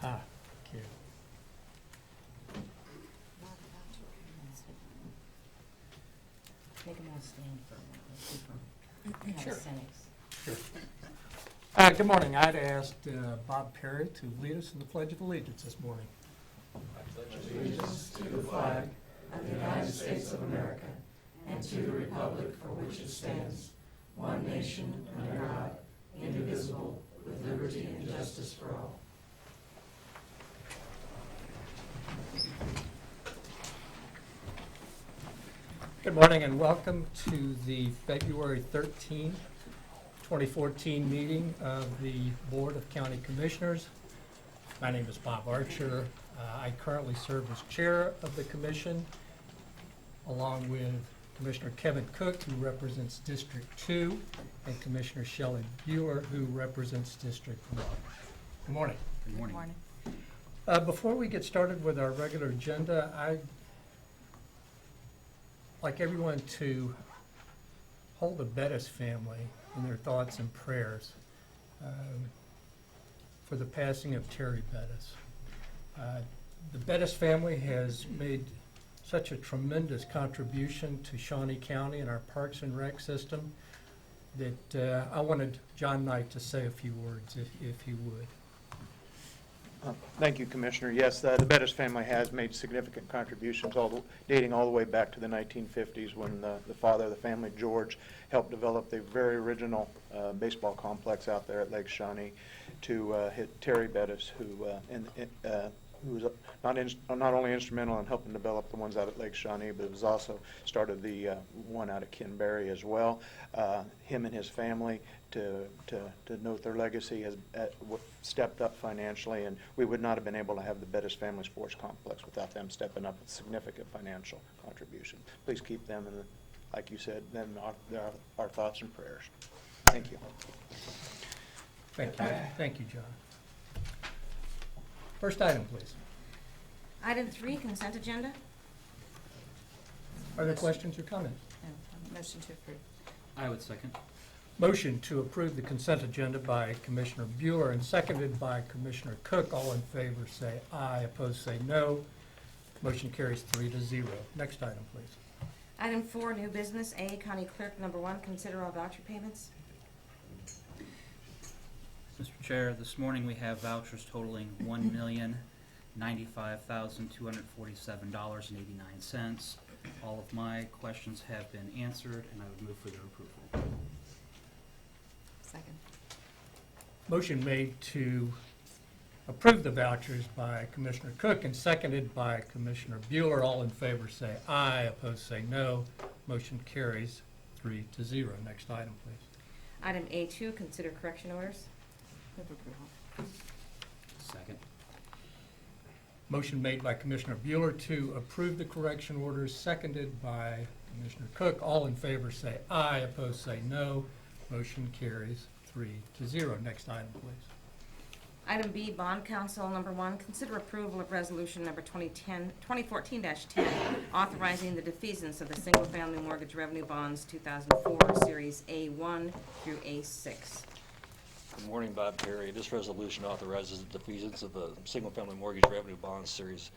Ah, okay. Make them all stand for a minute. Let's keep them Sure. calisthenics. Sure. Good morning. I'd asked Bob Perry to lead us in the Pledge of Allegiance this morning. Allegiance to the flag of the United States of America and to the republic for which it stands, one nation under God, indivisible, with liberty and justice for all. Good morning and welcome to the February 13, 2014 meeting of the Board of County Commissioners. My name is Bob Archer. I currently serve as chair of the commission, along with Commissioner Kevin Cook, who represents District 2, and Commissioner Shelley Bueller, who represents District 1. Good morning. Good morning. Before we get started with our regular agenda, I'd like everyone to hold the Bettis family in their thoughts and prayers for the passing of Terry Bettis. The Bettis family has made such a tremendous contribution to Shawnee County and our Parks and Rec system that I wanted John Knight to say a few words, if he would. Thank you, Commissioner. Yes, the Bettis family has made significant contributions dating all the way back to the 1950s when the father of the family, George, helped develop the very original baseball complex out there at Lake Shawnee to hit Terry Bettis, who was not only instrumental in helping develop the ones out at Lake Shawnee, but was also started the one out at Kinberry as well. Him and his family, to note their legacy, has stepped up financially, and we would not have been able to have the Bettis Family Sports Complex without them stepping up with significant financial contribution. Please keep them, in like you said, them our thoughts and prayers. Thank you. Thank you. Thank you, John. First item, please. Item 3, consent agenda. Are there questions or comments? Motion to approve. I would second. Motion to approve the consent agenda by Commissioner Bueller and seconded by Commissioner Cook. All in favor say aye. Opposed say no. Motion carries 3-0. Next item, please. Item 4, new business. A, County Clerk, number 1, consider all voucher payments. Mr. Chair, this morning we have vouchers totaling $1,095,247.89. All of my questions have been answered, and I would move for their approval. Second. Motion made to approve the vouchers by Commissioner Cook and seconded by Commissioner Bueller. All in favor say aye. Opposed say no. Motion carries 3-0. Next item, please. Item A2, consider correction orders. Move approval. Second. Motion made by Commissioner Bueller to approve the correction orders, seconded by Commissioner Cook. All in favor say aye. Opposed say no. Motion carries 3-0. Next item, please. Item B, Bond Council, number 1, consider approval of resolution number 2014-10, authorizing the defeasance of the single-family mortgage revenue bonds 2004, Series A1 through A6. Good morning, Bob Perry. This resolution authorizes the defeasance of the single-family mortgage revenue bonds series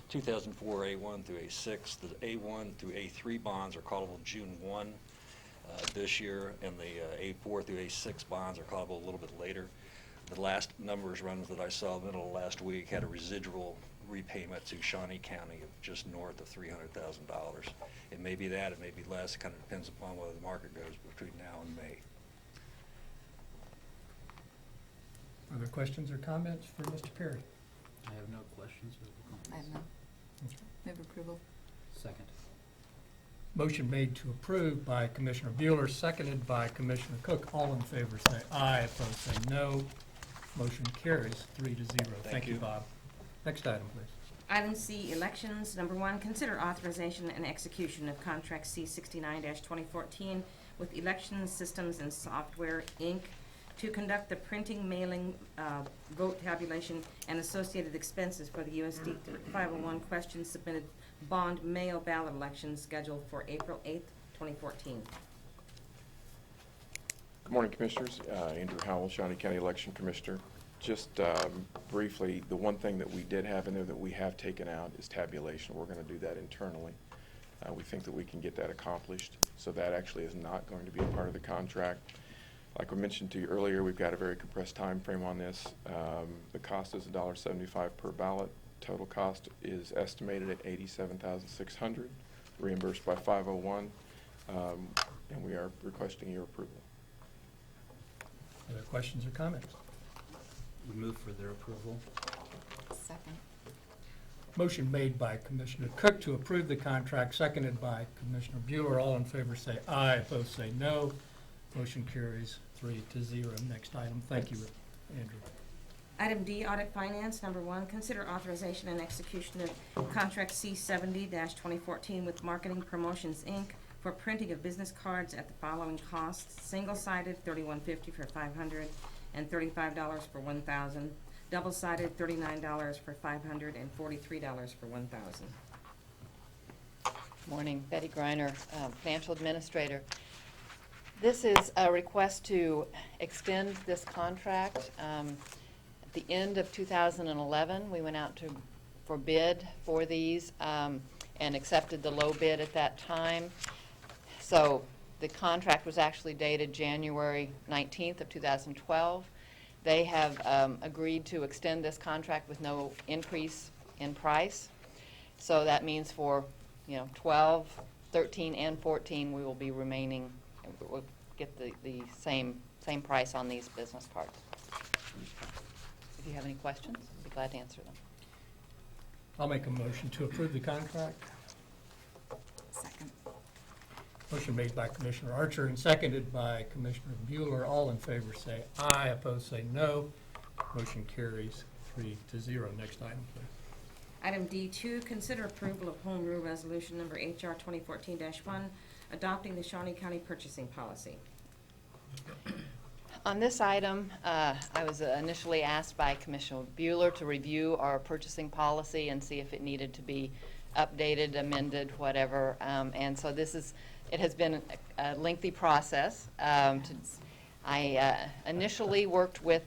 2004 A1 through A6. The A1 through A3 bonds are callable June 1 this year, and the A4 through A6 bonds are callable a little bit later. The last numbers runs that I saw middle of last week had a residual repayment to Shawnee County of just north of $300,000. It may be that, it may be less. It kind of depends upon whether the market goes between now and May. Are there questions or comments for Mr. Perry? I have no questions or comments. I have none. Move approval. Second. Motion made to approve by Commissioner Bueller, seconded by Commissioner Cook. All in favor say aye. Opposed say no. Motion carries 3-0. Thank you, you. Bob. Next item, please. Item C, elections. Number 1, consider authorization and execution of contract C69-2014 with Election Systems and Software, Inc. to conduct the printing, mailing, vote tabulation, and associated expenses for the USD 501 questions submitted bond mail ballot elections scheduled for April 8th, 2014. Good morning, Commissioners. Andrew Howell, Shawnee County Election Commissioner. Just briefly, the one thing that we did have in there that we have taken out is tabulation. We're going to do that internally. We think that we can get that accomplished, so that actually is not going to be a part of the contract. Like we mentioned to you earlier, we've got a very compressed time frame on this. The cost is $1.75 per ballot. Total cost is estimated at $87,600, reimbursed by 501, and we are requesting your approval. Other questions or comments? We move for their approval. Second. Motion made by Commissioner Cook to approve the contract, seconded by Commissioner Bueller. All in favor say aye, opposed say no. Motion carries 3-0. Next item. Thank you, Andrew. Item D, Audit Finance. Number 1, consider authorization and execution of contract C70-2014 with Marketing Promotions, Inc. for printing of business cards at the following costs: single-sided, $31.50 for 500 and $35 for 1,000. Double-sided, $39 for 500 and $43 for 1,000. Morning, Betty Griner, Financial Administrator. This is a request to extend this contract. At the end of 2011, we went out for bid for these and accepted the low bid at that time. So the contract was actually dated January 19th of 2012. They have agreed to extend this contract with no increase in price. So that means for 12, 13, and 14, we will be remaining, we'll get the same price on these business cards. If you have any questions, I'd be glad to answer them. I'll make a motion to approve the contract. Second. Motion made by Commissioner Archer and seconded by Commissioner Bueller. All in favor say aye, opposed say no. Motion carries 3-0. Next item, please. Item D2, consider approval of Home Rule Resolution Number HR 2014-1, adopting the Shawnee County Purchasing Policy. On this item, I was initially asked by Commissioner Bueller to review our purchasing policy and see if it needed to be updated, amended, whatever. And so it has been a lengthy process. I initially worked with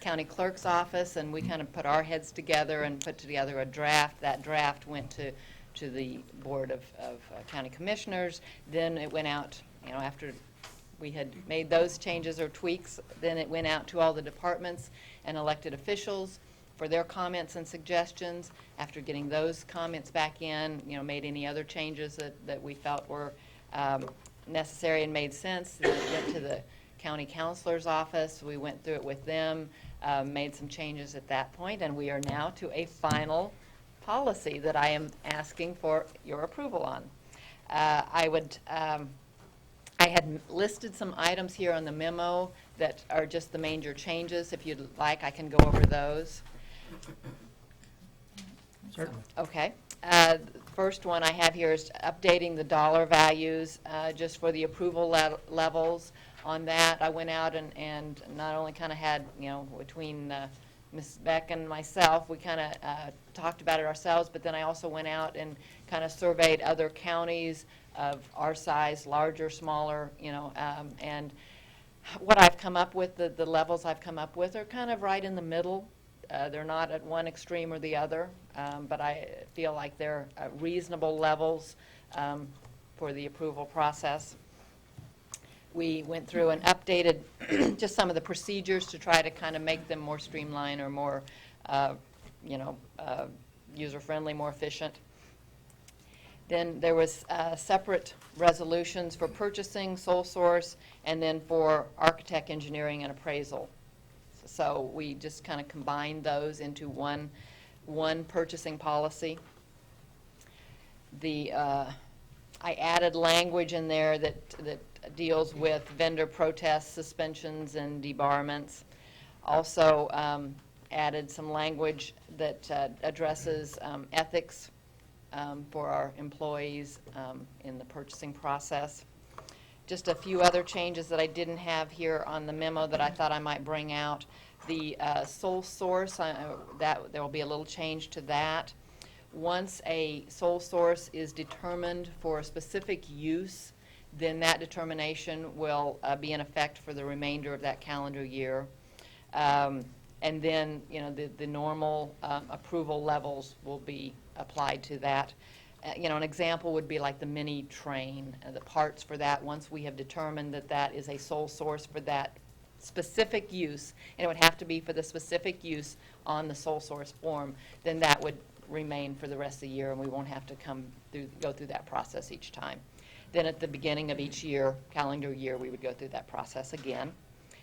County Clerk's office, and we kind of put our heads together and put together a draft. That draft went to the Board of County Commissioners. Then it went out, after we had made those changes or tweaks, then it went out to all the departments and elected officials for their comments and suggestions. After getting those comments back in, made any other changes that we felt were necessary and made sense, then it went to the county counselor's office. We went through it with them, made some changes at that point, and we are now to a final policy that I am asking for your approval on. I had listed some items here on the memo that are just the major changes. If you'd like, I can go over those. Certainly. Okay. The first one I have here is updating the dollar values just for the approval levels. On that, I went out and not only kind of had, between Ms. Beck and myself, we kind of talked about it ourselves, but then I also went out and kind of surveyed other counties of our size, larger, smaller, and what I've come up with, the levels I've come up with are kind of right in the middle. They're not at one extreme or the other, but I feel like they're reasonable levels for the approval process. We went through and updated just some of the procedures to try to kind of make them more streamlined or more, user-friendly, more efficient. Then there was separate resolutions for purchasing, sole source, and then for architect, engineering, and appraisal. So we just kind of combined those into one purchasing policy. I added language in there that deals with vendor protests, suspensions, and debarments. Also added some language that addresses ethics for our employees in the purchasing process. Just a few other changes that I didn't have here on the memo that I thought I might bring out. The sole source, there will be a little change to that. Once a sole source is determined for a specific use, then that determination will be in effect for the remainder of that calendar year. And then, the normal approval levels will be applied to that. An example would be like the mini train, the parts for that, once we have determined that that is a sole source for that specific use, and it would have to be for the specific use on the sole source form, then that would remain for the rest of the year, and we won't have to go through that process each time. Then at the beginning of each year, calendar year, we would go through that process again.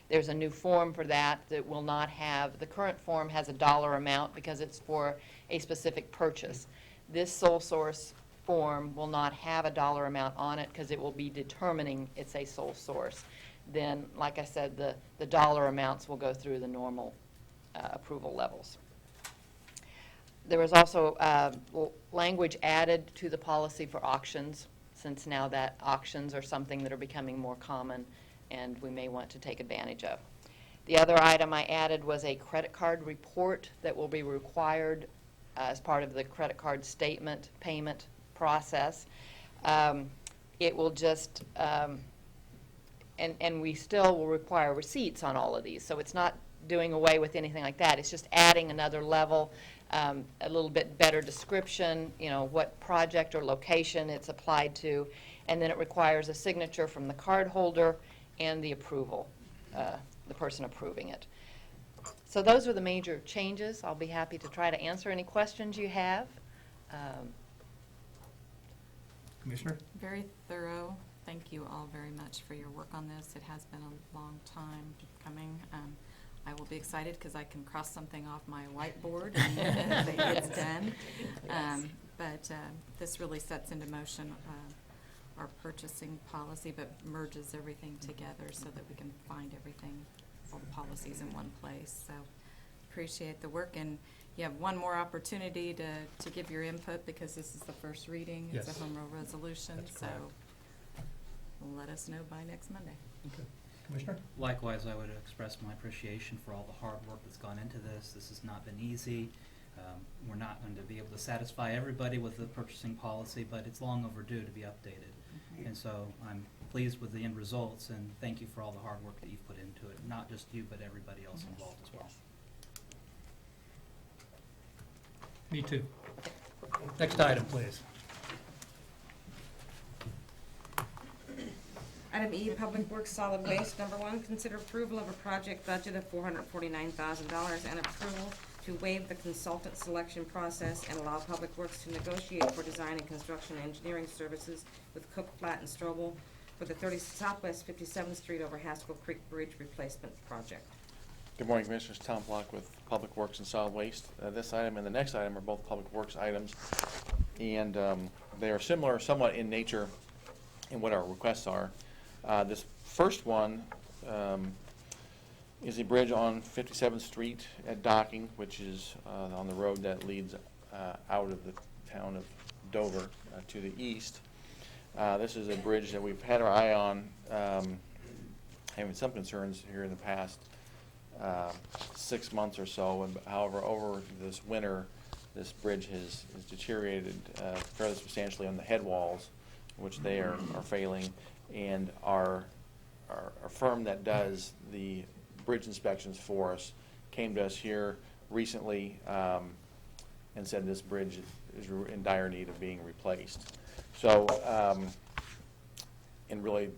There's a new form for that will not have, the current form has a dollar amount because it's for a specific purchase. This sole source form will not have a dollar amount on it because it will be determining it's a sole source. Then, like I said, the dollar amounts will go through the normal approval levels. There was also language added to the policy for auctions, since now that auctions are something that are becoming more common and we may want to take advantage of. The other item I added was a credit card report that will be required as part of the credit card statement payment process. It will just, and we still will require receipts on all of these, so it's not doing away with anything like that. It's just adding another level, a little bit better description, what project or location it's applied to, and then it requires a signature from the card holder and the approval, the person approving it. So those are the major changes. I'll be happy to try to answer any questions you have. Commissioner? Very thorough. Thank you all very much for your work on this. It has been a long time coming. I will be excited because I can cross something off my whiteboard and say it's done. But this really sets into motion our purchasing policy, but merges everything together so that we can find everything, all the policies in one place. So appreciate the work, and you have one more opportunity to give your input because this is the first reading. It's Yes. a home rule resolution, That's so correct. let us know by next Monday. Okay. Commissioner? Likewise, I would express my appreciation for all the hard work that's gone into this. This has not been easy. We're not going to be able to satisfy everybody with the purchasing policy, but it's long overdue to be updated. And so I'm pleased with the end results, and thank you for all the hard work that you've put into it, not just you, but everybody else involved as well. Me too. Next item, please. Item E, Public Works Solid Waste. Number 1, consider approval of a project budget of $449,000 and approval to waive the consultant selection process and allow Public Works to negotiate for design and construction engineering services with Cook, Platt, and Strobel for the Southwest 57th Street over Haskell Creek Bridge replacement project. Good morning, Commissioners. Tom Block with Public Works and Solid Waste. This item and the next item are both Public Works items, and they are similar somewhat in nature in what our requests are. This first one is a bridge on 57th Street at Docking, which is on the road that leads out of the town of Dover to the east. This is a bridge that we've had our eye on, having some concerns here in the past 6 months or so. And however, over this winter, this bridge has deteriorated fairly substantially on the head walls, which they are failing. And our firm that does the bridge inspections for us came to us here recently and said this bridge is in dire need of being replaced. So, and really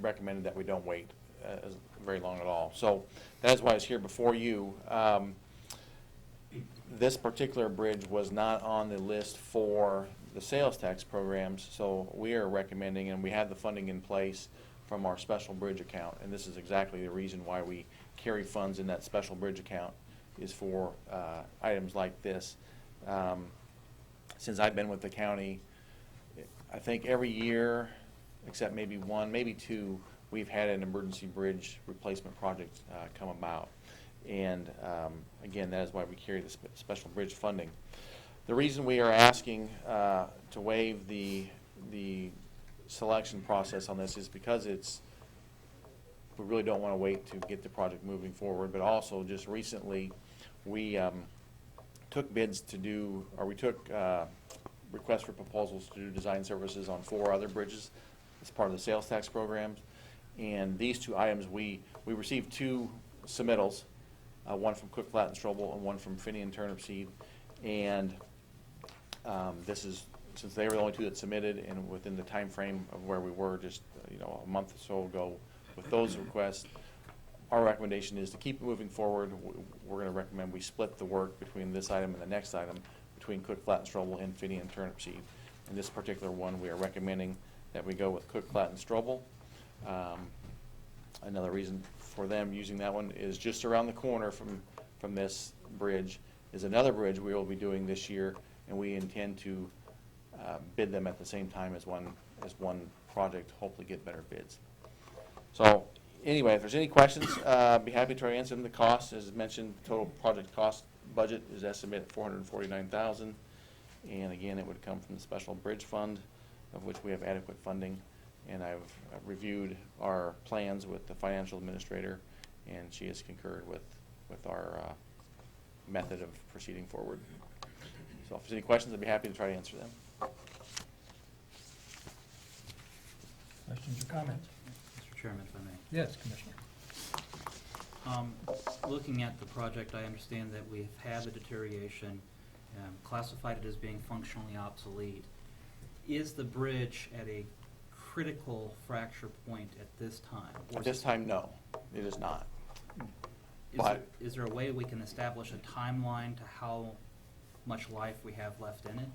recommended that we don't wait very long at all. So that is why it's here before you. This particular bridge was not on the list for the sales tax programs, so we are recommending, and we have the funding in place from our special bridge account, and this is exactly the reason why we carry funds in that special bridge account, is for items like this. Since I've been with the county, I think every year, except maybe one, maybe two, we've had an emergency bridge replacement project come about. And again, that is why we carry the special bridge funding. The reason we are asking to waive the selection process on this is because we really don't want to wait to get the project moving forward, but also just recently we took bids to do, or we took requests for proposals to do design services on 4 other bridges as part of the sales tax programs. And these 2 items, we received 2 submittals, one from Cook Flat and Strobel and one from Finney and Turnip Seed. And this is, since they were the only two that submitted and within the time frame of where we were just, a month or so ago with those requests, our recommendation is to keep moving forward. We're going to recommend we split the work between this item and the next item between Cook Flat and Strobel and Finney and Turnip Seed. In this particular one, we are recommending that we go with Cook Flat and Strobel. Another reason for them using that one is just around the corner from this bridge is another bridge we will be doing this year, and we intend to bid them at the same time as one project, hopefully get better bids. So anyway, if there's any questions, I'd be happy to try to answer them. The cost, as mentioned, total project cost budget is estimated at $449,000, and again, it would come from the special bridge fund, of which we have adequate funding. And I've reviewed our plans with the financial administrator, and she has concurred with our method of proceeding forward. So if there's any questions, I'd be happy to try to answer them. Questions or comments? Mr. Chairman, if I may. Yes, Commissioner. Looking at the project, I understand that we've had a deterioration, classified it as being functionally obsolete. Is the bridge at a critical fracture point at this time? At this time, no, it is not. Is there a way we can establish a timeline to how much life we have left in it?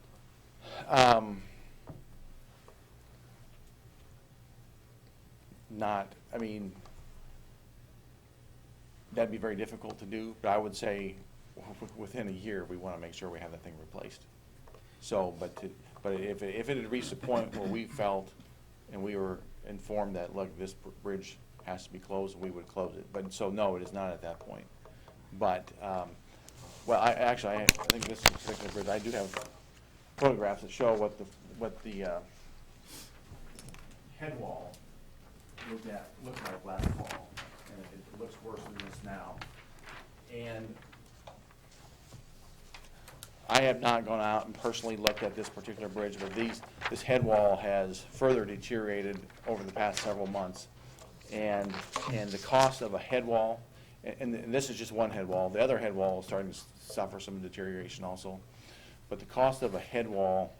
That'd be very difficult to do, but I would say within a year, we want to make sure we have that thing replaced. So, but if it had reached a point where we felt and we were informed that, look, this bridge has to be closed, we would close it. But so no, it is not at that point. But I think this particular bridge, I do have photographs that show what the head wall looked like last fall, and it looks worse than this now. And I have not gone out and personally looked at this particular bridge, but this head wall has further deteriorated over the past several months. And the cost of a head wall, and this is just one head wall, the other head wall is starting to suffer some deterioration also. But the cost of a head wall,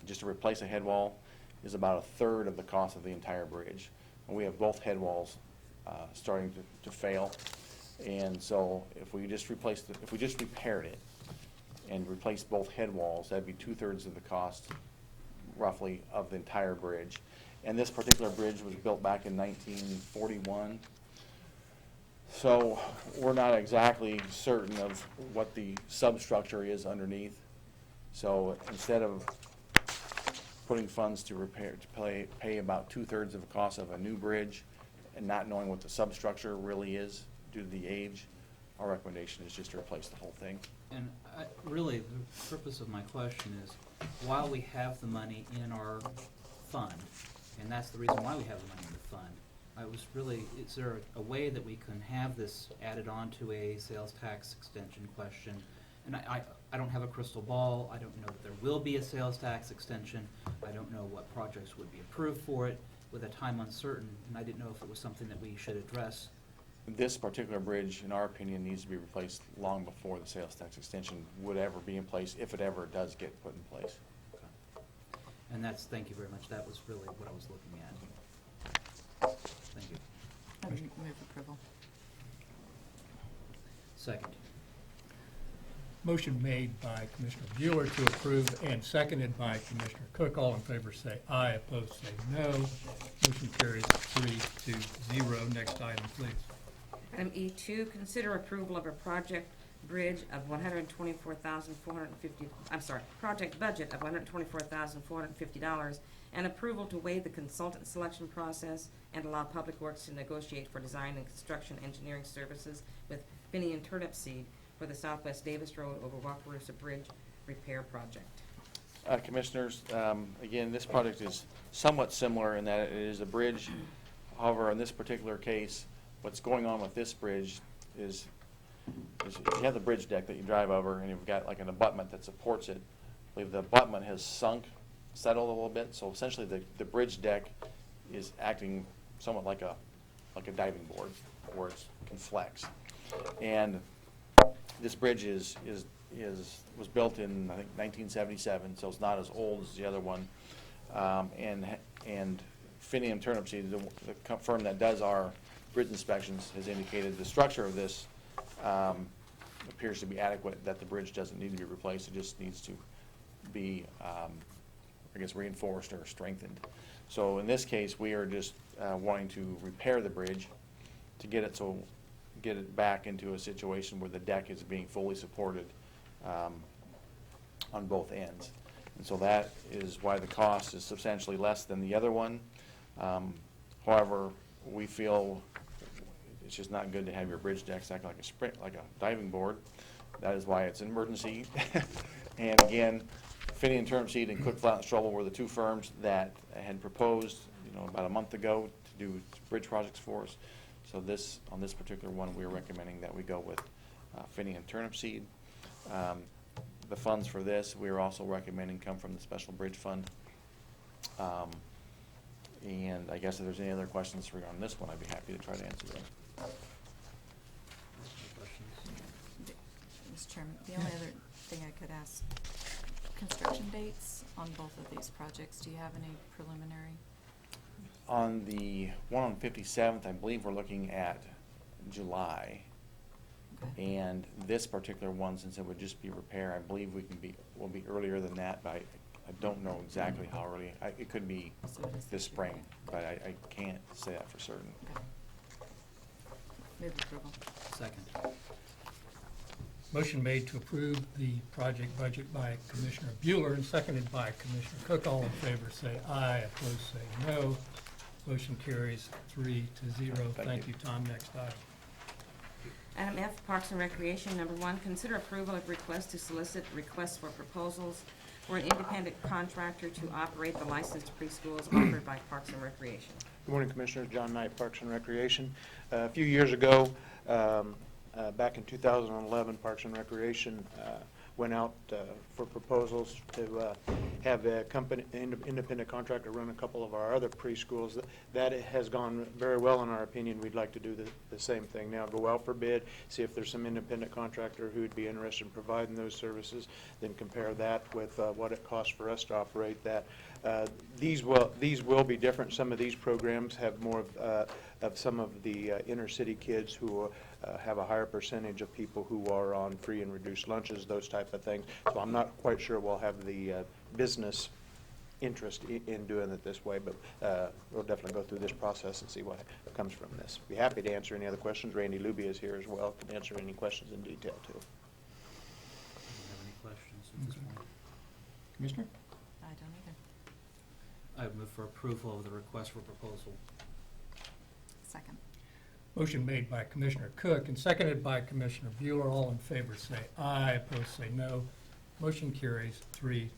just to replace a head wall, is about a third of the cost of the entire bridge. And we have both head walls starting to fail. And so if we just repaired it and replaced both head walls, that'd be 2/3 of the cost, roughly, of the entire bridge. And this particular bridge was built back in 1941. So we're not exactly certain of what the substructure is underneath. So instead of putting funds to pay about 2/3 of the cost of a new bridge and not knowing what the substructure really is due to the age, our recommendation is just to replace the whole thing. And really, the purpose of my question is, while we have the money in our fund, and that's the reason why we have the money in the fund, is there a way that we can have this added on to a sales tax extension question? And I don't have a crystal ball. I don't know that there will be a sales tax extension. I don't know what projects would be approved for it with a time uncertain, and I didn't know if it was something that we should address. This particular bridge, in our opinion, needs to be replaced long before the sales tax extension would ever be in place, if it ever does get put in place. And thank you very much. That was really what I was looking at. Thank you. Move approval. Second. Motion made by Commissioner Bueller to approve and seconded by Commissioner Cook. All in favor say aye, opposed say no. Motion carries 3-0. Next item, please. Item E2, consider approval of a project bridge of $124,450, project budget of $124,450, and approval to waive the consultant selection process and allow Public Works to negotiate for design and construction engineering services with Finney and Turnip Seed for the Southwest Davis Road over Wakarusa Bridge repair project. Commissioners, again, this project is somewhat similar in that it is a bridge. However, in this particular case, what's going on with this bridge is you have the bridge deck that you drive over, and you've got like an abutment that supports it. I believe the abutment has settled a little bit, so essentially the bridge deck is acting somewhat like a diving board where it can flex. And this bridge was built in, I think, 1977, so it's not as old as the other one. And Finney and Turnipseed, the firm that does our bridge inspections, has indicated the structure of this appears to be adequate, that the bridge doesn't need to be replaced. It just needs to be, I guess, reinforced or strengthened. So in this case, we are just wanting to repair the bridge to get it back into a situation where the deck is being fully supported on both ends. And so that is why the cost is substantially less than the other one. However, we feel it's just not good to have your bridge decks act like a diving board. That is why it's an emergency. And again, Finney and Turnipseed and Cook, Flat and Strobel were the two firms that had proposed, about a month ago to do bridge projects for us. So on this particular one, we are recommending that we go with Finney and Turnipseed. The funds for this, we are also recommending come from the Special Bridge Fund. And I guess if there's any other questions regarding this one, I'd be happy to try to answer those. Mr. Chairman, the only other thing I could ask, construction dates on both of these projects, do you have any preliminary? On the one on 57th, I believe we're looking at July. Okay. And this particular one, since it would just be repair, I believe we'll be earlier than that, but I don't know exactly how early. It could be So it is this spring, July. but I can't say that for certain. Okay. Move approval. Second. Motion made to approve the project budget by Commissioner Bueller and seconded by Commissioner Cook. All in favor say aye, opposed say no. Motion carries 3-0. Thank you, Tom. Next item. Item F, Parks and Recreation. Number 1, consider approval of request to solicit requests for proposals for an independent contractor to operate the licensed preschools offered by Parks and Recreation. Good morning, Commissioners. John Knight, Parks and Recreation. A few years ago, back in 2011, Parks and Recreation went out for proposals to have a company, independent contractor run a couple of our other preschools. That has gone very well in our opinion. We'd like to do the same thing now. Go out for bid, see if there's some independent contractor who would be interested in providing those services, then compare that with what it costs for us to operate that. These will be different. Some of these programs have more of some of the inner city kids who have a higher percentage of people who are on free and reduced lunches, those type of things. So I'm not quite sure we'll have the business interest in doing it this way, but we'll definitely go through this process and see what comes from this. Be happy to answer any other questions. Randy Luby is here as well, can answer any questions in detail too. Do you have any questions at this point? Commissioner? I don't either. I would move for approval of the request for proposal. Second. Motion made by Commissioner Cook and seconded by Commissioner Bueller. All in favor say aye, opposed say no. Motion carries 3-0.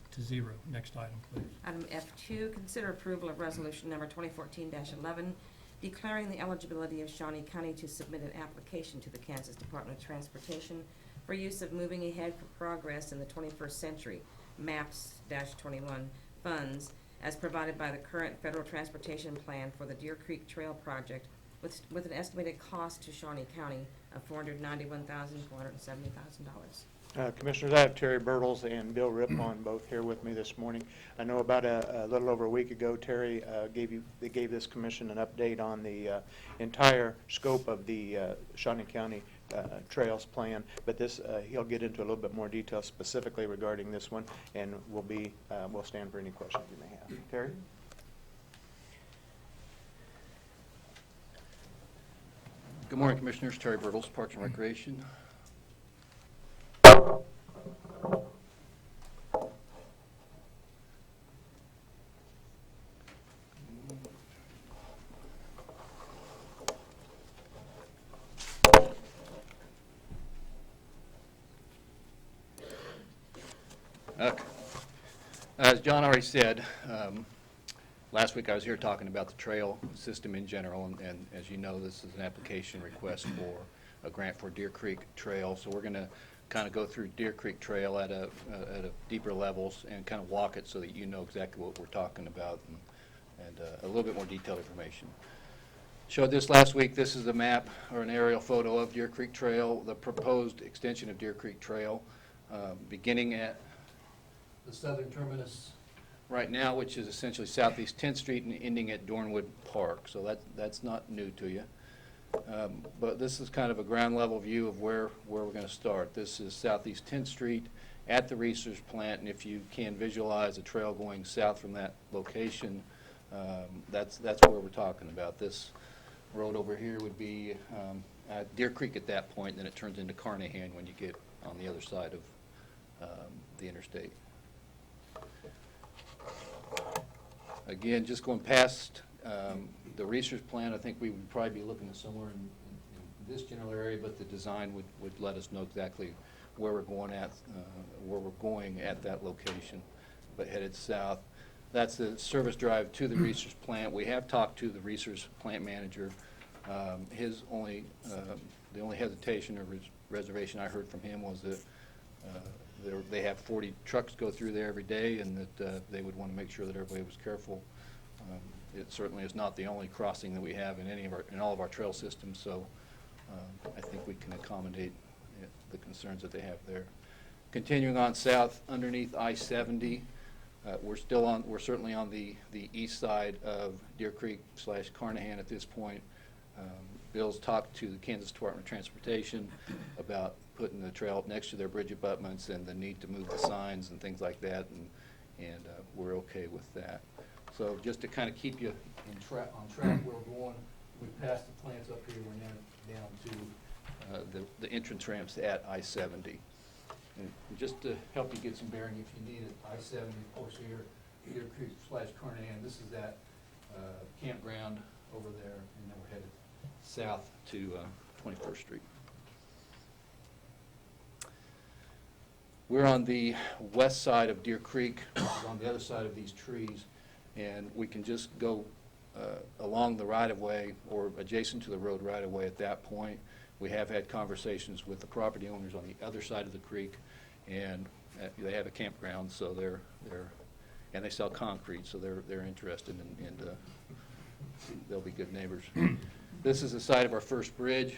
Next item, please. Item F2, consider approval of resolution number 2014-11, declaring the eligibility of Shawnee County to submit an application to the Kansas Department of Transportation for use of Moving Ahead for Progress in the 21st Century, MAPS-21 funds, as provided by the current federal transportation plan for the Deer Creek Trail project, with an estimated cost to Shawnee County of $491,470,000. Commissioners, I have Terry Bertles and Bill Rippon both here with me this morning. I know about a little over a week ago, Terry gave this commission an update on the entire scope of the Shawnee County Trails plan, but he'll get into a little bit more detail specifically regarding this one, and we'll stand for any questions you may have. Terry? Good morning, Commissioners. Terry Bertles, Parks and Recreation. Okay. As John already said, last week I was here talking about the trail system in general, and as you know, this is an application request for a grant for Deer Creek Trail. So we're going to kind of go through Deer Creek Trail at a deeper levels and kind of walk it so that you know exactly what we're talking about and a little bit more detailed information. Showed this last week. This is a map or an aerial photo of Deer Creek Trail, the proposed extension of Deer Creek Trail, beginning at the southern terminus right now, which is essentially Southeast 10th Street, and ending at Dornwood Park. So that's not new to you. But this is kind of a ground level view of where we're going to start. This is Southeast 10th Street at the research plant, and if you can visualize a trail going south from that location, that's where we're talking about. This road over here would be at Deer Creek at that point, then it turns into Carnahan when you get on the other side of the interstate. Again, just going past the research plant, I think we would probably be looking at somewhere in this general area, but the design would let us know exactly where we're going at that location, but headed south. That's the service drive to the research plant. We have talked to the research plant manager. The only hesitation or reservation I heard from him was that they have 40 trucks go through there every day, and that they would want to make sure that everybody was careful. It certainly is not the only crossing that we have in all of our trail systems, so I think we can accommodate the concerns that they have there. Continuing on south underneath I-70, we're certainly on the east side of Deer Creek / Carnahan at this point. Bill's talked to the Kansas Department of Transportation about putting the trail up next to their bridge abutments and the need to move the signs and things like that, and we're okay with that. So just to kind of keep you on track where we're going, we passed the plants up here, we're now down to the entrance ramps at I-70. And just to help you get some bearing if you need it, I-70, of course, here, Deer Creek / Carnahan, this is that campground over there, and then we're headed south to 21st Street. We're on the west side of Deer Creek, on the other side of these trees, and we can just go along the right-of-way or adjacent to the road right-of-way at that point. We have had conversations with the property owners on the other side of the creek, and they have a campground, so and they sell concrete, so they're interested and they'll be good neighbors. This is the site of our first bridge.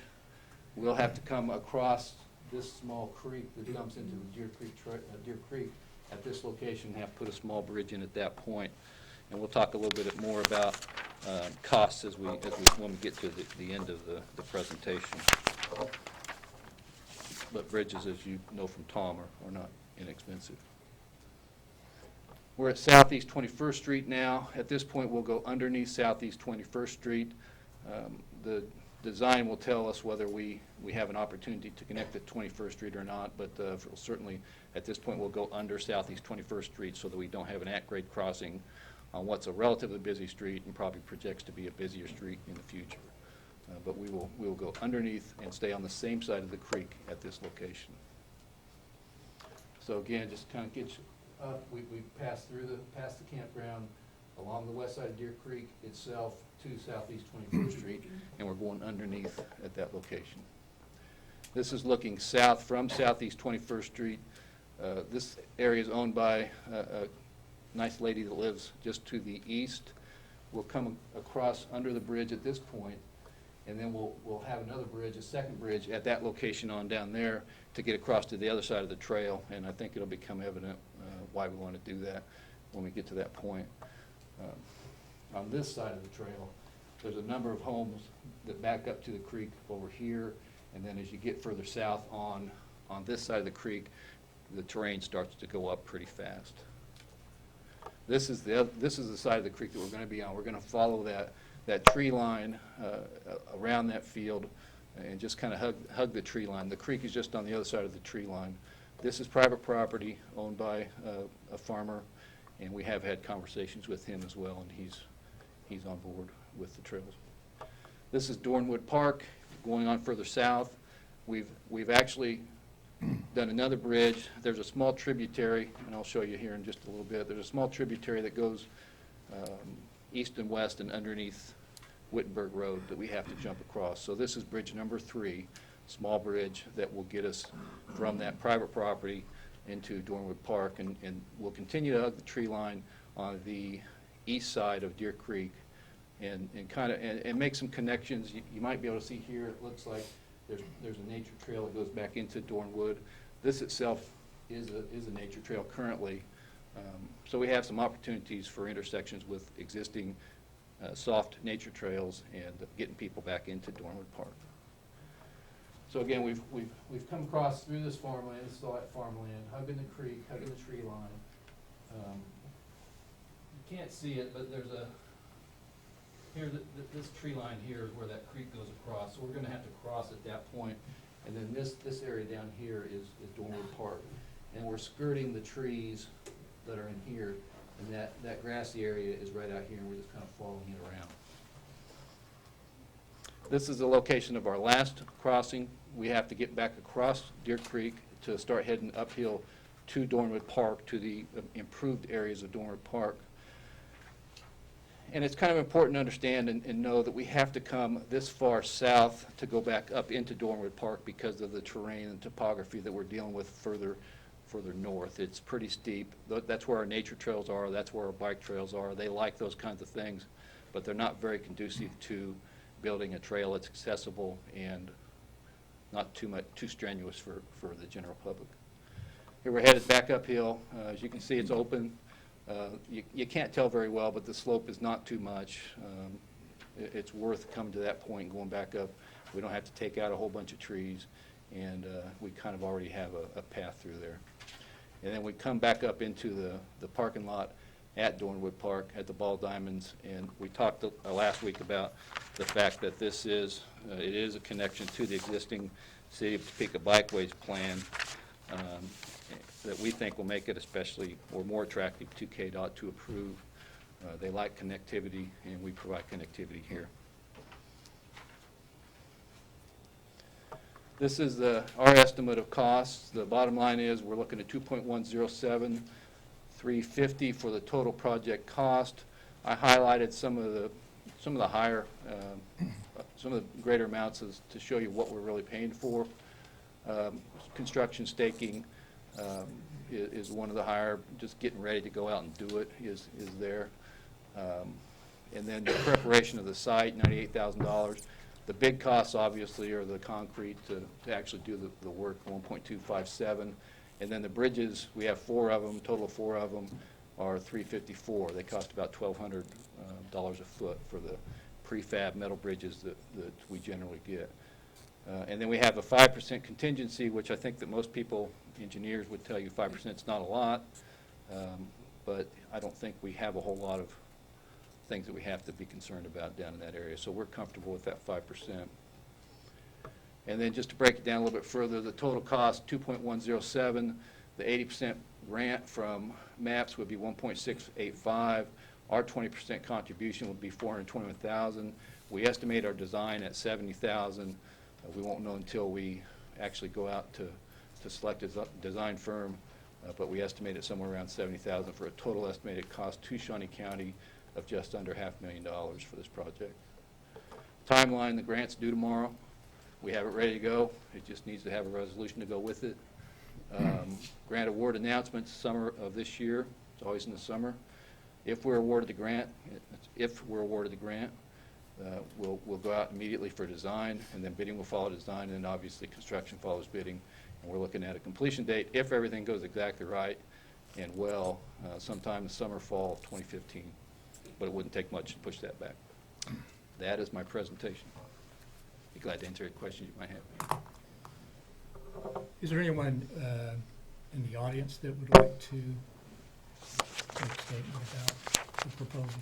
We'll have to come across this small creek that dumps into the Deer Creek at this location, and have to put a small bridge in at that point. And we'll talk a little bit more about costs when we get to the end of the presentation. But bridges, as you know from Tom, are not inexpensive. We're at Southeast 21st Street now. At this point, we'll go underneath Southeast 21st Street. The design will tell us whether we have an opportunity to connect at 21st Street or not, but certainly at this point we'll go under Southeast 21st Street so that we don't have an at-grade crossing on what's a relatively busy street and probably projects to be a busier street in the future. But we will go underneath and stay on the same side of the creek at this location. So again, just kind of get you up. We passed past the campground along the west side of Deer Creek itself to Southeast 21st Street, and we're going underneath at that location. This is looking south from Southeast 21st Street. This area is owned by a nice lady that lives just to the east. We'll come across under the bridge at this point, and then we'll have another bridge, a second bridge, at that location on down there to get across to the other side of the trail, and I think it'll become evident why we want to do that when we get to that point. On this side of the trail, there's a number of homes that back up to the creek over here, and then as you get further south on this side of the creek, the terrain starts to go up pretty fast. This is the side of the creek that we're going to be on. We're going to follow that tree line around that field and just kind of hug the tree line. The creek is just on the other side of the tree line. This is private property owned by a farmer, and we have had conversations with him as well, and he's on board with the trails. This is Dornwood Park. Going on further south, we've actually done another bridge. There's a small tributary, and I'll show you here in just a little bit. There's a small tributary that goes east and west and underneath Wittenberg Road that we have to jump across. So this is bridge number 3, small bridge that will get us from that private property into Dornwood Park, and we'll continue to hug the tree line on the east side of Deer Creek, and make some connections. You might be able to see here, it looks like there's a nature trail that goes back into Dornwood. This itself is a nature trail currently. So we have some opportunities for intersections with existing soft nature trails and getting people back into Dornwood Park. So again, we've come across through this farmland, this is all that farmland, hugging the creek, hugging the tree line. You can't see it, but there's this tree line here is where that creek goes across. So we're going to have to cross at that point. And then this area down here is Dornwood Park. And we're skirting the trees that are in here, and that grassy area is right out here, and we're just kind of following it around. This is the location of our last crossing. We have to get back across Deer Creek to start heading uphill to Dornwood Park, to the improved areas of Dornwood Park. And it's kind of important to understand and know that we have to come this far south to go back up into Dornwood Park because of the terrain and topography that we're dealing with further north. It's pretty steep. That's where our nature trails are. That's where our bike trails are. They like those kinds of things, but they're not very conducive to building a trail that's accessible and not too strenuous for the general public. Here we're headed back uphill. As you can see, it's open. You can't tell very well, but the slope is not too much. It's worth coming to that point and going back up. We don't have to take out a whole bunch of trees, and we kind of already have a path through there. And then we come back up into the parking lot at Dornwood Park at the Ball Diamonds, and we talked last week about the fact that it is a connection to the existing City of Topeka Bikeways plan that we think will make it especially or more attractive to KDOT to approve. They like connectivity, and we provide connectivity here. This is our estimate of costs. The bottom line is we're looking at $2.107,350 for the total project cost. I highlighted some of the higher, some of the greater amounts to show you what we're really paying for. Construction staking is one of the higher. Just getting ready to go out and do it is there. And then the preparation of the site, $98,000. The big costs, obviously, are the concrete to actually do the work, $1.257. And then the bridges, we have 4 of them, total of 4 of them are $354. They cost about $1,200 a foot for the prefab metal bridges that we generally get. And then we have a 5% contingency, which I think that most people, engineers, would tell you 5% is not a lot, but I don't think we have a whole lot of things that we have to be concerned about down in that area. So we're comfortable with that 5%. And then just to break it down a little bit further, the total cost, $2.107. The 80% grant from MAPS would be $1.685. Our 20% contribution would be $421,000. We estimate our design at $70,000. We won't know until we actually go out to select a design firm, but we estimate it somewhere around $70,000 for a total estimated cost to Shawnee County of just under $500,000 for this project. Timeline, the grant's due tomorrow. We have it ready to go. It just needs to have a resolution to go with it. Grant award announcements summer of this year. It's always in the summer. If we're awarded the grant, we'll go out immediately for design, and then bidding will follow design, and then obviously construction follows bidding. And we're looking at a completion date, if everything goes exactly right and well, sometime in the summer, fall of 2015. But it wouldn't take much to push that back. That is my presentation. Be glad to answer any questions you might have. Is there anyone in the audience that would like to make a statement about the proposal?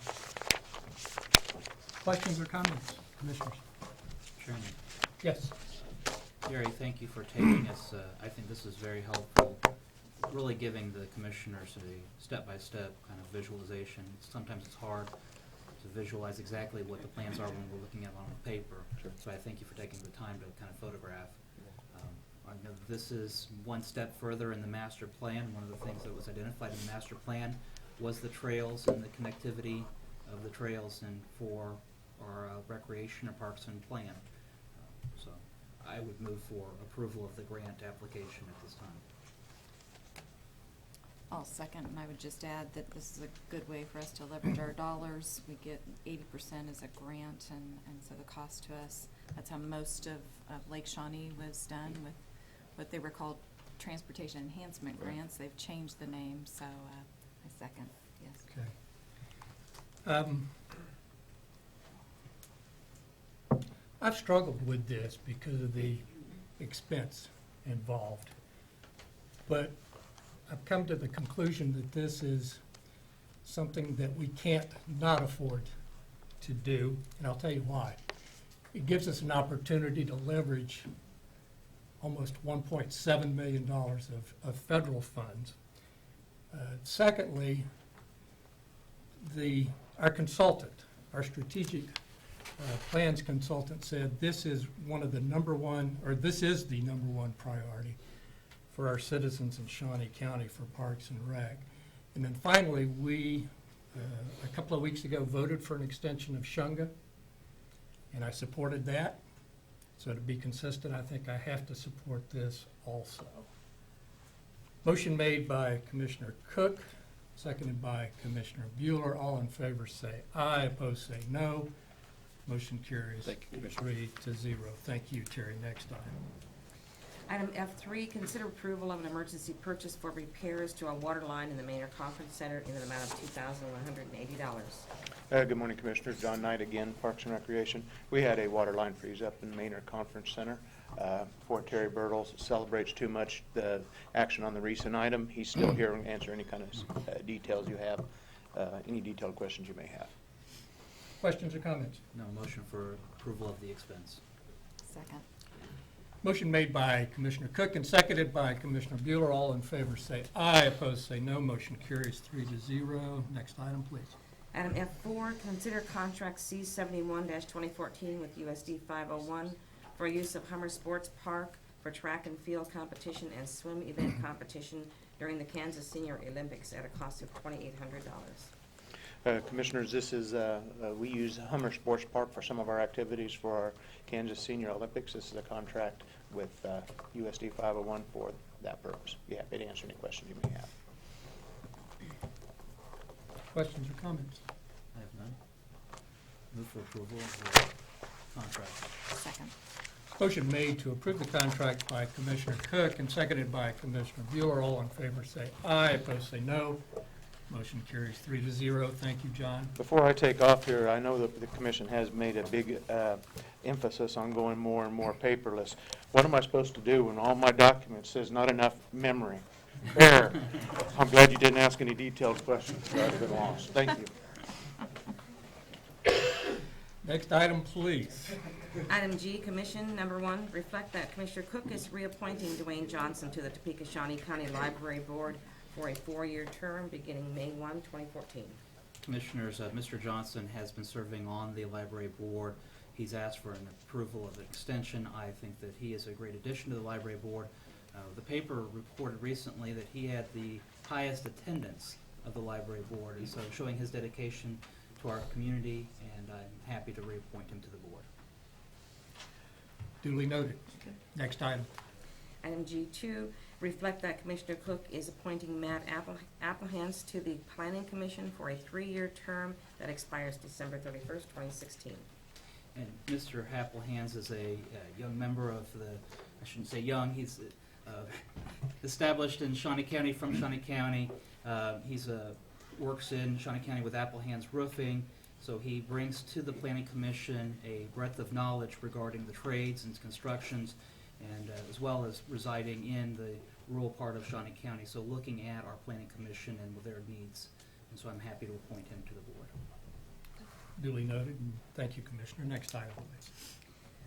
Questions or comments, commissioners? Chairman. Yes. Gary, thank you for taking us. I think this is very helpful, really giving the commissioners a step-by-step kind of visualization. Sometimes it's hard to visualize exactly what the plans are when we're looking at them on paper. Sure. So I thank you for taking the time to kind of photograph. I know this is one step further in the master plan. One of the things that was identified in the master plan was the trails and the connectivity of the trails and for our recreation or parks and plan. So I would move for approval of the grant application at this time. I'll second, and I would just add that this is a good way for us to leverage our dollars. We get 80% as a grant, and so the cost to us, that's how most of Lake Shawnee was done with what they were called transportation enhancement grants. They've changed the name, so I second, yes. Okay. I've struggled with this because of the expense involved, but I've come to the conclusion that this is something that we can't not afford to do, and I'll tell you why. It gives us an opportunity to leverage almost $1.7 million of federal funds. Secondly, our consultant, our strategic plans consultant said this is the number one priority for our citizens in Shawnee County for Parks and Rec. And then finally, we, a couple of weeks ago, voted for an extension of Shunga, and I supported that. So to be consistent, I think I have to support this also. Motion made by Commissioner Cook, seconded by Commissioner Bueller. All in favor say aye, opposed say no. Motion carries Thank you, Commissioner. 3-0. Thank you, Terry. Next item. Item F3, consider approval of an emergency purchase for repairs to a water line in the Maynard Conference Center in an amount of $2,180. Good morning, Commissioners. John Knight again, Parks and Recreation. We had a water line freeze up in Maynard Conference Center. Before Terry Birtles celebrates too much the action on the recent item, he's still here and answer any kind of details you have, any detailed questions you may have. Questions or comments? No, motion for approval of the expense. Second. Motion made by Commissioner Cook and seconded by Commissioner Bueller. All in favor say aye, opposed say no. Motion carries 3-0. Next item, please. Item F4, consider contract C71-2014 with USD 501 for use of Hummer Sports Park for track and field competition and swim event competition during the Kansas Senior Olympics at a cost of $2,800. Commissioners, this is, we use Hummer Sports Park for some of our activities for our Kansas Senior Olympics. This is a contract with USD 501 for that purpose. Be happy to answer any questions you may have. Questions or comments? I have none. Move for approval of the contract. Second. Motion made to approve the contract by Commissioner Cook and seconded by Commissioner Bueller. All in favor say aye, opposed say no. Motion carries 3-0. Thank you, John. Before I take off here, I know that the commission has made a big emphasis on going more and more paperless. What am I supposed to do when all my documents says not enough memory? Error. I'm glad you didn't ask any detailed questions. I'd have been lost. Thank you. Next item, please. Item G, Commission, number 1, reflect that Commissioner Cook is reappointing Dwayne Johnson to the Topeka Shawnee County Library Board for a 4-year term beginning May 1, 2014. Commissioners, Mr. Johnson has been serving on the library board. He's asked for an approval of an extension. I think that he is a great addition to the library board. The paper reported recently that he had the highest attendance of the library board, and so showing his dedication to our community, and I'm happy to reappoint him to the board. Duly noted. Next item. Item G2, reflect that Commissioner Cook is appointing Matt Applehans to the Planning Commission for a 3-year term that expires December 31st, 2016. And Mr. Applehans is a young member of the, I shouldn't say young, he's established in Shawnee County, from Shawnee County. He's works in Shawnee County with Applehans Roofing, so he brings to the Planning Commission a breadth of knowledge regarding the trades and constructions, and as well as residing in the rural part of Shawnee County, so looking at our Planning Commission and their needs. And so I'm happy to appoint him to the board. Duly noted, and thank you, Commissioner. Next item, please.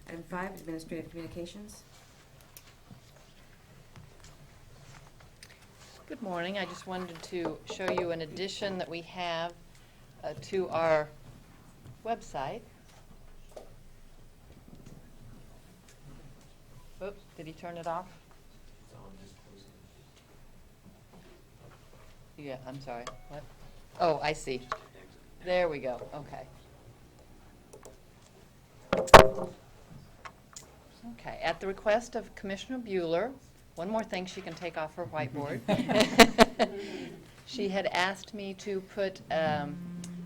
Item 5, Administrative Communications. Good morning. I just wanted to show you an addition that we have to our website. Oops, did he turn it off? Yeah, I'm sorry. What? Oh, I see. There we go. Okay. Okay. At the request of Commissioner Bueller, one more thing she can take off her whiteboard. She had asked me to put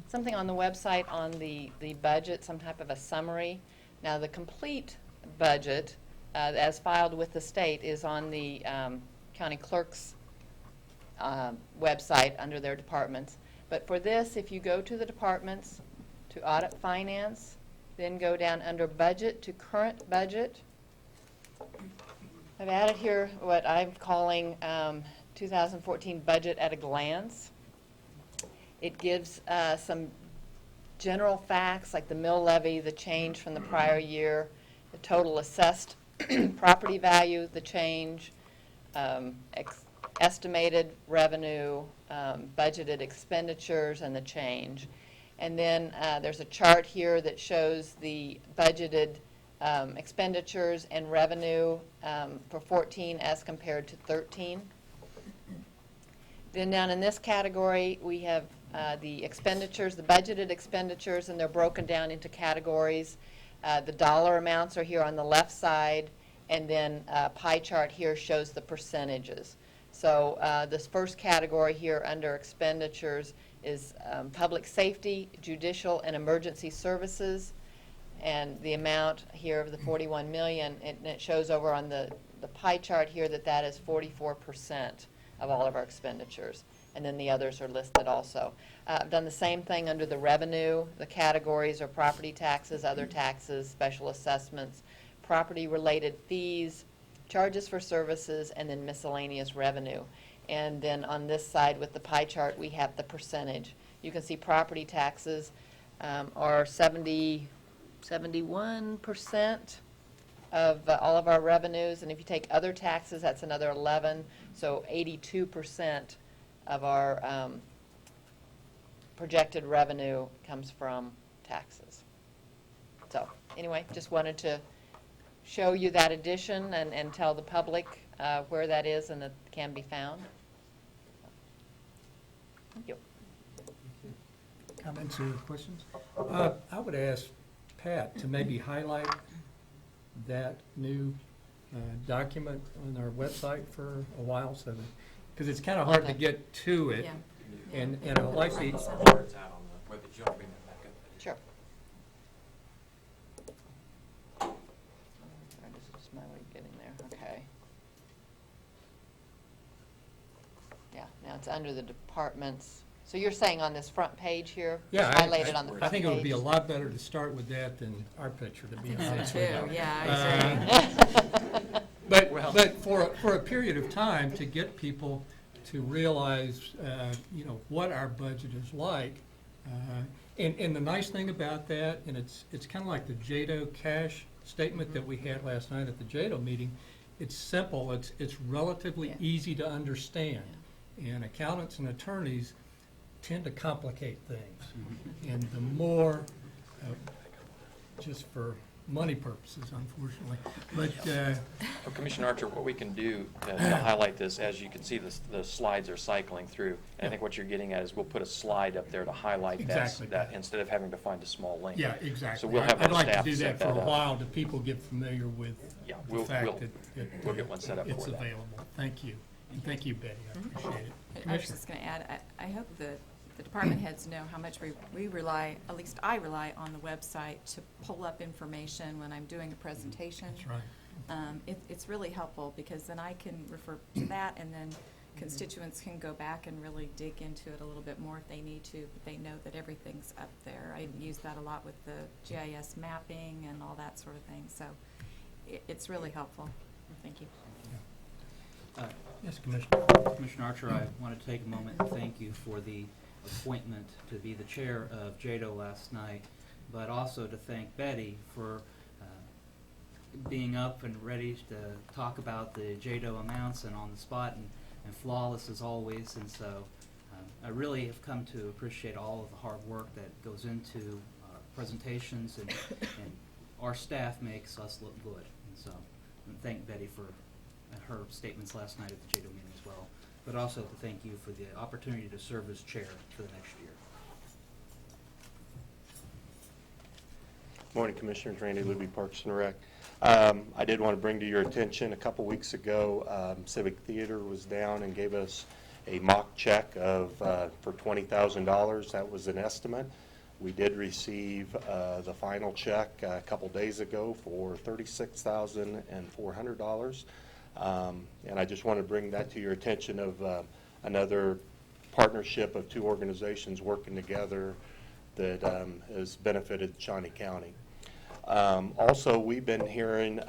something on the website on the budget, some type of a summary. Now, the complete budget, as filed with the state, is on the county clerk's website under their departments. But for this, if you go to the departments, to audit finance, then go down under budget to current budget. I've added here what I'm calling 2014 budget at a glance. It gives some general facts like the mill levy, the change from the prior year, the total assessed property value, the change, estimated revenue, budgeted expenditures, and the change. And then there's a chart here that shows the budgeted expenditures and revenue for 14 as compared to 13. Then down in this category, we have the expenditures, the budgeted expenditures, and they're broken down into categories. The dollar amounts are here on the left side, and then a pie chart here shows the percentages. So this first category here under expenditures is public safety, judicial, and emergency services. And the amount here of the 41 million, and it shows over on the pie chart here that that is 44% of all of our expenditures. And then the others are listed also. I've done the same thing under the revenue. The categories are property taxes, other taxes, special assessments, property-related fees, charges for services, and then miscellaneous revenue. And then on this side with the pie chart, we have the percentage. You can see property taxes are 71% of all of our revenues. And if you take other taxes, that's another 11. So 82% of our projected revenue comes from taxes. So anyway, just wanted to show you that addition and tell the public where that is and that it can be found. Thank you. Comments or questions? I would ask Pat to maybe highlight that new document on our website for a while, so because it's kind of hard to get to it, Yeah. and I like the. Where it's at on the web, did you want to bring that back up? Sure. This is my way of getting there. Okay. Yeah, now it's under the departments. So you're saying on this front page here? Yeah, highlighted on the front I think it would be a page? lot better to start with that than our picture, to be honest So with too, you. yeah, I agree. But for a period of time, to get people to realize, what our budget is like, and the nice thing about that, and it's kind of like the JADO cash statement that we had last night at the JADO meeting, it's simple, it's relatively Yeah. easy to understand. And accountants and attorneys tend to complicate things. And the more, just for money purposes, unfortunately, but, Well, Commissioner Archer, what we can do to highlight this, as you can see, the slides are cycling through. And I think what you're getting at is we'll put a slide up there to highlight Exactly. that instead of having to find a small link. yeah, exactly. So we'll have our I'd like to staff do set that for a up. while, till people get familiar with Yeah, the we'll fact that we'll get one set up it's for that. available. Thank you. And thank you, Betty, I appreciate it. I was Commissioner? just going to add, I hope the department heads know how much we rely, at least I rely on the website to pull up information when I'm doing a presentation. That's right. It's really helpful because then I can refer to that and then constituents can go back and really dig into it a little bit more if they need to, but they know that everything's up there. I use that a lot with the GIS mapping and all that sort of thing, so it's really helpful. Thank you. Yes, Commissioner. Commissioner Archer, I want to take a moment and thank you for the appointment to be the chair of JADO last night, but also to thank Betty for being up and ready to talk about the JADO amounts and on the spot and flawless as always. And so I really have come to appreciate all of the hard work that goes into our presentations, and our staff makes us look good. And so thank Betty for her statements last night at the JADO meeting as well, but also to thank you for the opportunity to serve as chair for the next year. Morning, Commissioners. Randy Luby, Parks and Rec. I did want to bring to your attention, a couple weeks ago, Civic Theater was down and gave us a mock check of, for $20,000. That was an estimate. We did receive the final check a couple days ago for $36,400. And I just want to bring that to your attention of another partnership of two organizations working together that has benefited Shawnee County. Also, we've been hearing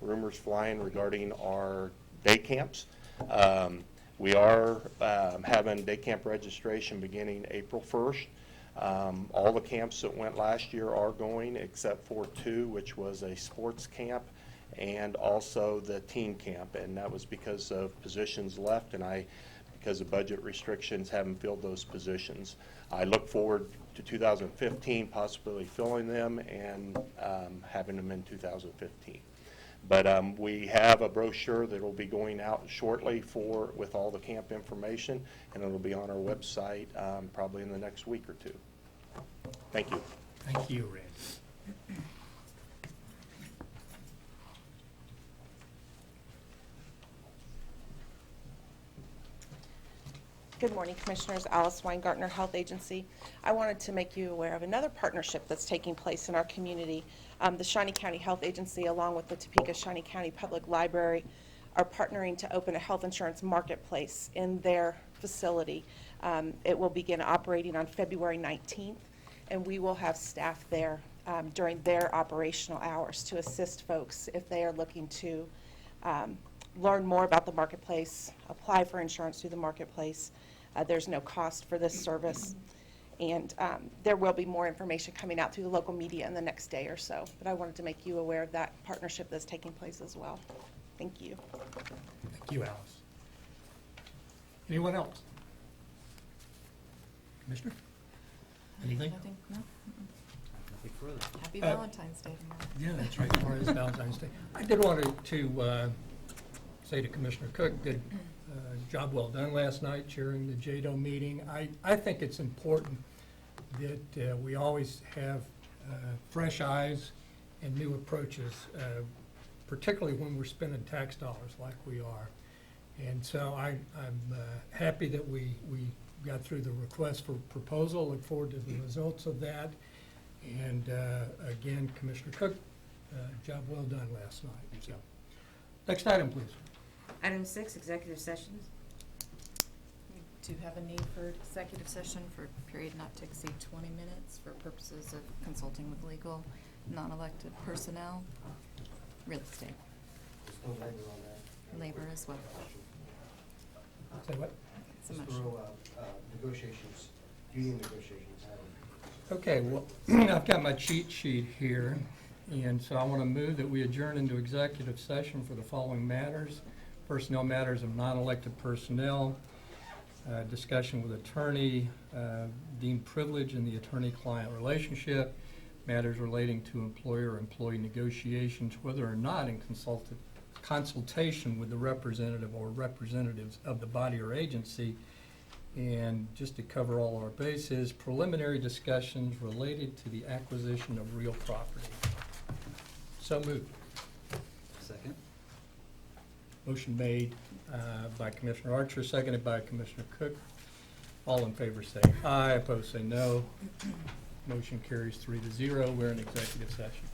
rumors flying regarding our day camps. We are having day camp registration beginning April 1st. All the camps that went last year are going except for two, which was a sports camp and also the teen camp, and that was because of positions left, and because of budget restrictions, haven't filled those positions. I look forward to 2015 possibly filling them and having them in 2015. But we have a brochure that will be going out shortly with all the camp information, and it'll be on our website probably in the next week or two. Thank you. Thank you, Randy. Good morning, Commissioners. Alice Weingartner, Health Agency. I wanted to make you aware of another partnership that's taking place in our community. The Shawnee County Health Agency, along with the Topeka Shawnee County Public Library, are partnering to open a health insurance marketplace in their facility. It will begin operating on February 19th, and we will have staff there during their operational hours to assist folks if they are looking to learn more about the marketplace, apply for insurance through the marketplace. There's no cost for this service, and there will be more information coming out through the local media in the next day or so. But I wanted to make you aware of that partnership that's taking place as well. Thank you. Thank you, Alice. Anyone else? Commissioner? Anything? Nothing? No? Nothing further. Happy Uh, Valentine's Day tomorrow. Yeah, that's right, tomorrow is Valentine's Day. I did want to say to Commissioner Cook, did job well done last night chairing the JADO meeting. I think it's important that we always have fresh eyes and new approaches, particularly when we're spending tax dollars like we are. And so I'm happy that we got through the request for proposal. Look forward to the results of that. And again, Commissioner Cook, job well done last night. So, next item, please. Item 6, executive sessions. We do have a need for executive session for a period not to exceed 20 minutes for purposes of consulting with legal, non-elected personnel, real estate. There's no labor on that. Labor as well. Say what? It's a Just motion. throw, negotiations, union negotiations. Okay, well, I've got my cheat sheet here, and so I want to move that we adjourn into executive session for the following matters: personnel matters of non-elected personnel, discussion with attorney, deemed privilege in the attorney-client relationship, matters relating to employer-employee negotiations, whether or not in consultation with the representative or representatives of the body or agency. And just to cover all our bases, preliminary discussions related to the acquisition of real property. So moved. Second? Motion made by Commissioner Archer, seconded by Commissioner Cook. All in favor say aye, opposed say no. Motion carries 3-0. We're in executive session.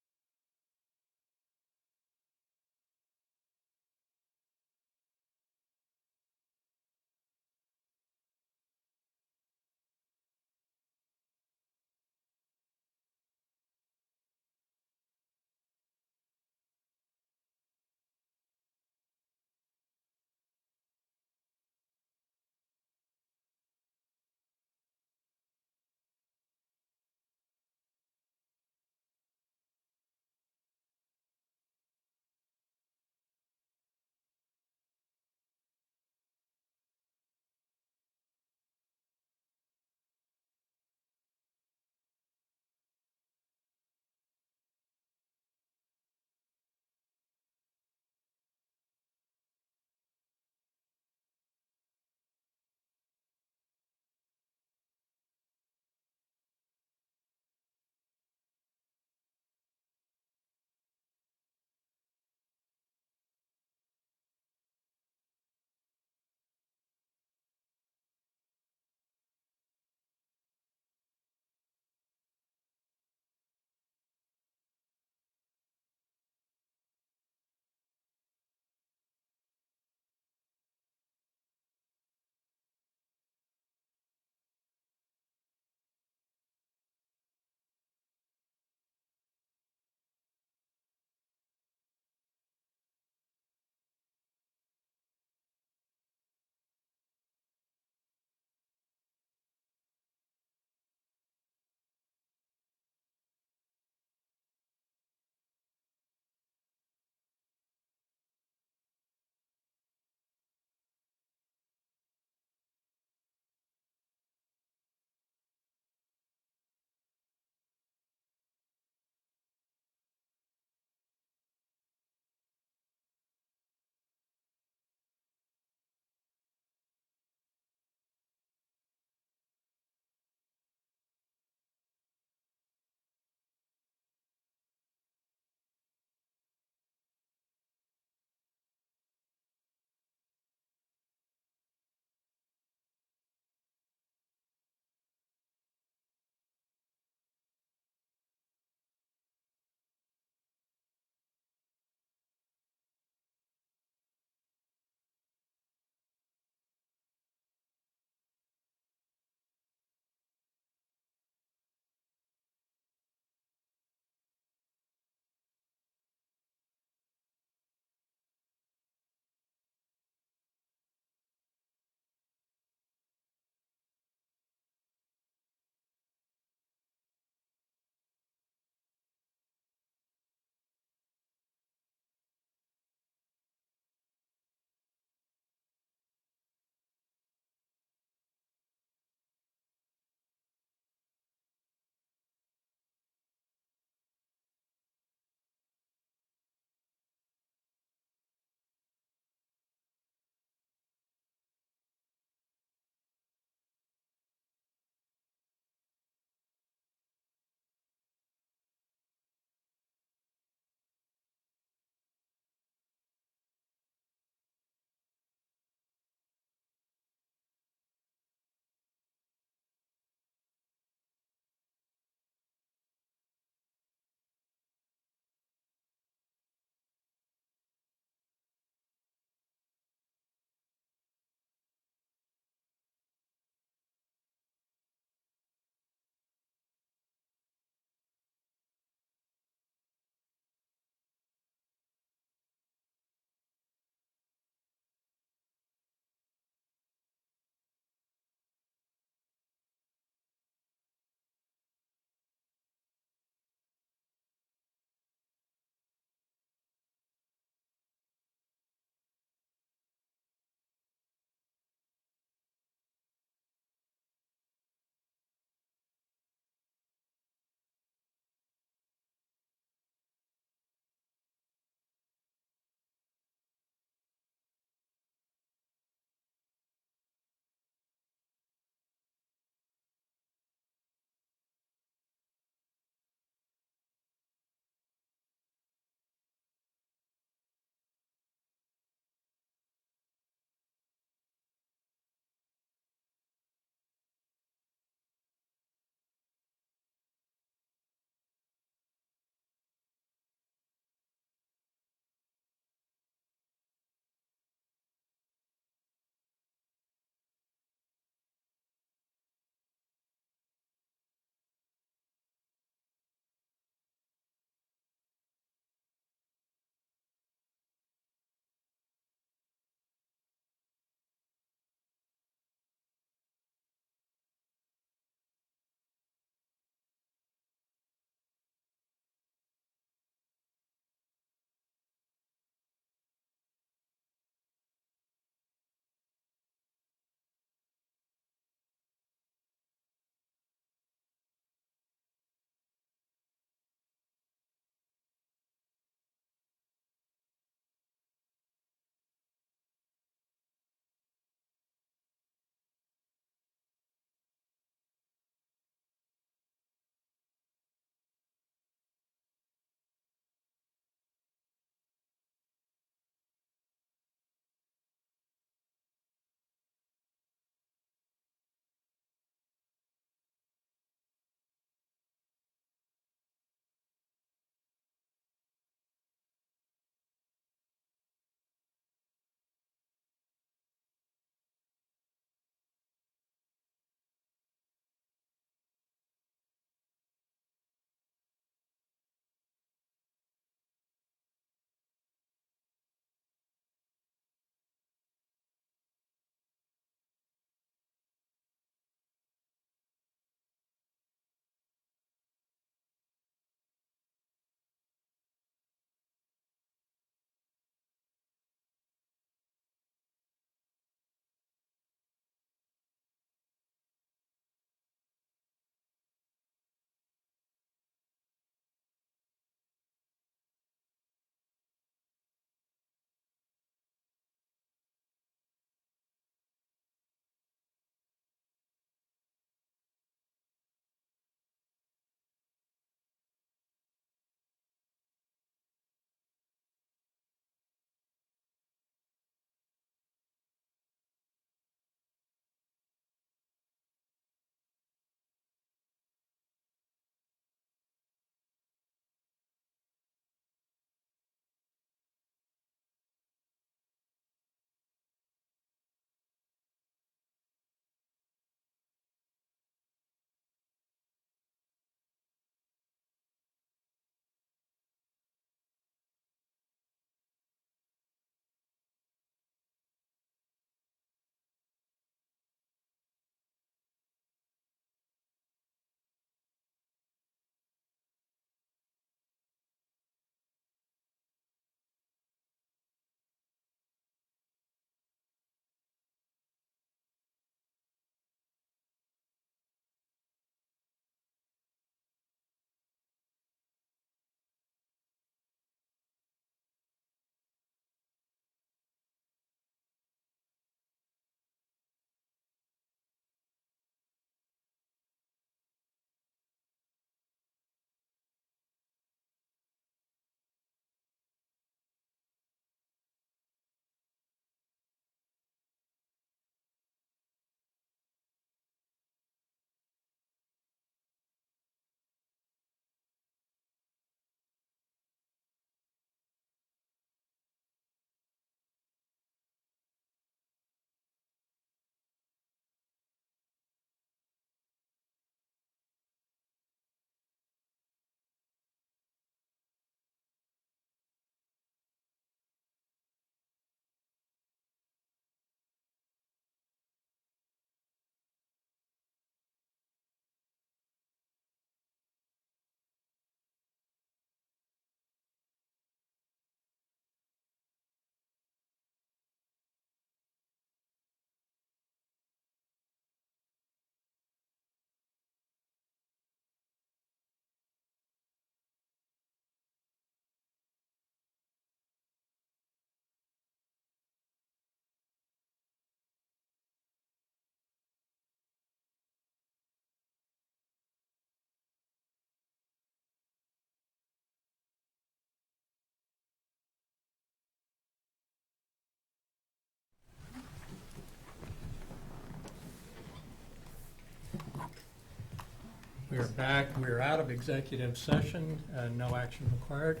We are back. We are out of executive session. No action required.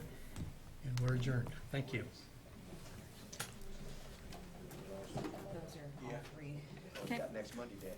And we're adjourned. Thank you. Those are all three. Okay. Next Monday, Dan.